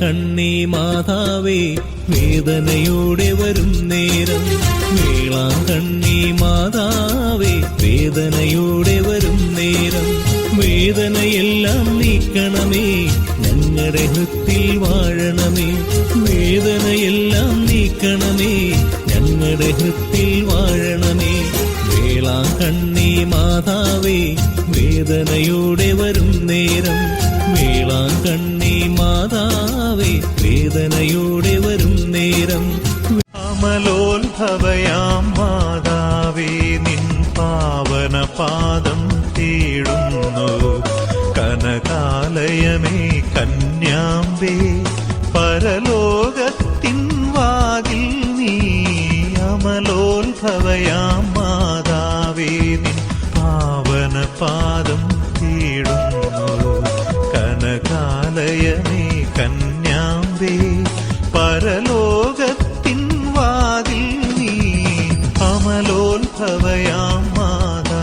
കണ്ണി മാതാവേ വേദനയോടെ വരും നേരം, കണ്ണി മാതാവേ വേദനയോടെ വരും നേരം, വേദനയെല്ലാം നീക്കണമേ ഞങ്ങളുടെ ഹൃത്തിൽ വാഴണമേ, വേദനയെല്ലാം നീക്കണമേ ഞങ്ങളുടെ ഹൃത്തിൽ വാഴണമേ. കണ്ണി മാതാവേ വേദനയോടെ വരും നേരം, കണ്ണി മാതാവേ വേദനയോടെ വരും നേരം. അമലോത്ഭവയാം മാതാവേ നിൻ പാവന പാദം തേടുന്നു, കനകാലയമേ കന്യാമ്പേ പരലോകത്തിൻ വാതിൽ നീ. അമലോത്ഭവയാം മാതാവേ നിൻ പാവന പാദം തേടുന്നു, കനകാലയമേ കന്യാമ്പേ പരലോകത്തിൻ വാതിൽ നീ. അമലോത്ഭവയാം മാതാ.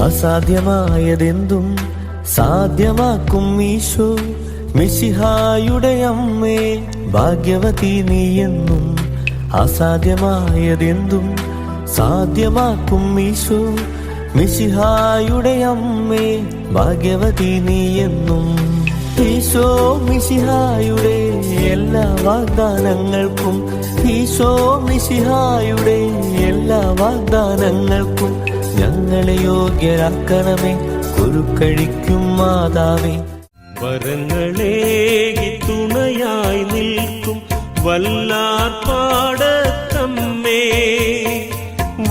അസാധ്യമായതെന്തും സാധ്യമാക്കും ഈശോ മിശിഹായുടെ അമ്മേ ഭാഗ്യവതി നീയെന്നും. അസാധ്യമായതെന്തും സാധ്യമാക്കും ഈശോ മിശിഹായുടെ അമ്മേ ഭാഗ്യവതി നീയെന്നും. ഈശോ മിശിഹായുടെ എല്ലാ വാഗ്ദാനങ്ങൾക്കും, ഈശോ മിശിഹായുടെ എല്ലാ വാഗ്ദാനങ്ങൾക്കും ഞങ്ങളെ യോഗ്യരാക്കണമേ കുരുക്കഴിക്കും മാതാവേ. വരങ്ങളെ തുണയായി നിൽക്കും വല്ലാർപാടത്തമ്മേ,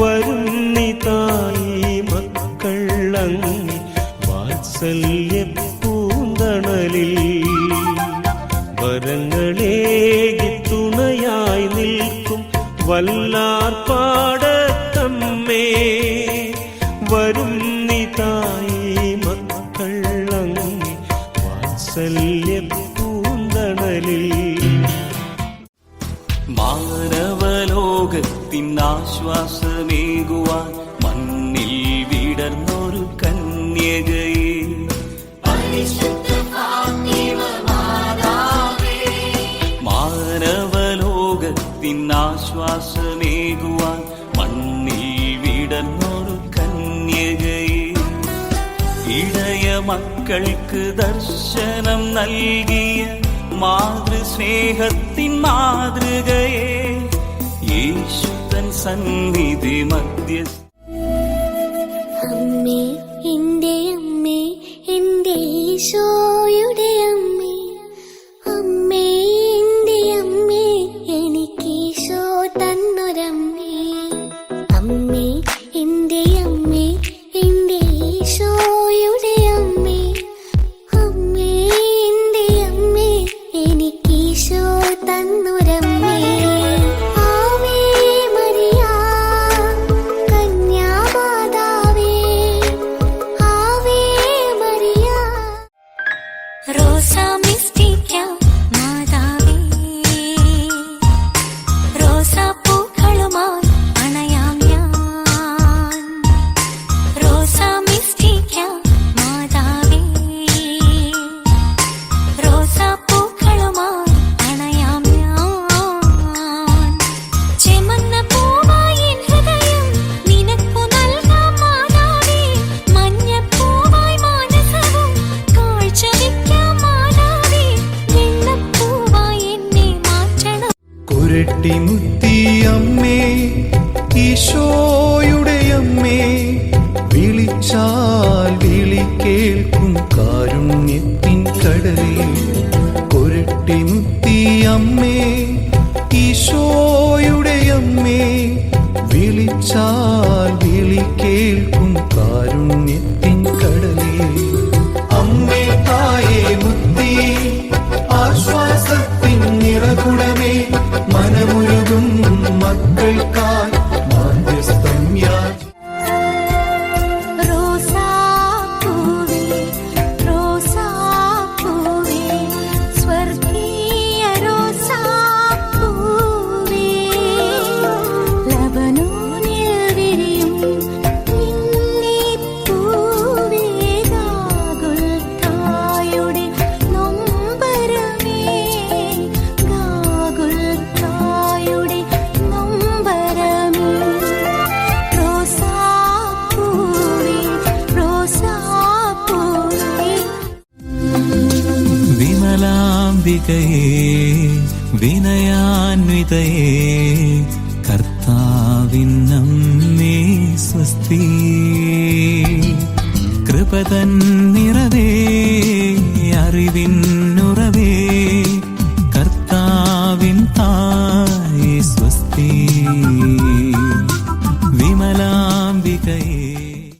വരുന്നിതായി മക്കളങ്ങി വാത്സല്യ പൂന്തണലിൽ. വരങ്ങളെ തുണയായി നിൽക്കും വല്ലാർപാടത്തമ്മേ, വരുന്നിതായി മക്കളങ്ങി വാത്സല്യ പൂന്തണലിൽ. മാനവലോകത്തിൻ ആശ്വാസമേകുവാൻ മണ്ണിൽ വിടർന്നൊരു കന്യകയെ, മാനവലോകത്തിൻ ആശ്വാസമേകുവാൻ മണ്ണിൽ വിടർന്നൊരു കന്യകയെ, ഇടയ മക്കൾക്ക് ദർശനം നൽകിയ മാതൃസ്നേഹത്തിൻ മാതൃകയെ, യേശു തൻ സന്നിധി മധ്യസ്ഥ. അമ്മേ എന്റെ അമ്മേ, എന്റെ ഈശോയുടെ അമ്മേ, അമ്മേ എന്റെ അമ്മേ, എനിക്കീശോ തന്നൊരമ്മേ. അമ്മേ എന്റെ അമ്മേ, എന്റെ ഈശോയുടെ അമ്മേ, അമ്മേ എന്റെ അമ്മേ, എനിക്കീശോ തന്നൊരമ്മേ. ആവേ മരിയ കന്യാമാതാവേ, ആവേ മരിയ. നിർമ്മലാംബികയേ വിനയാന്വിതയേ കർത്താവിന്നമ്മേ സ്വസ്തി കൃപതൻ നിറവേ അറിവിൻ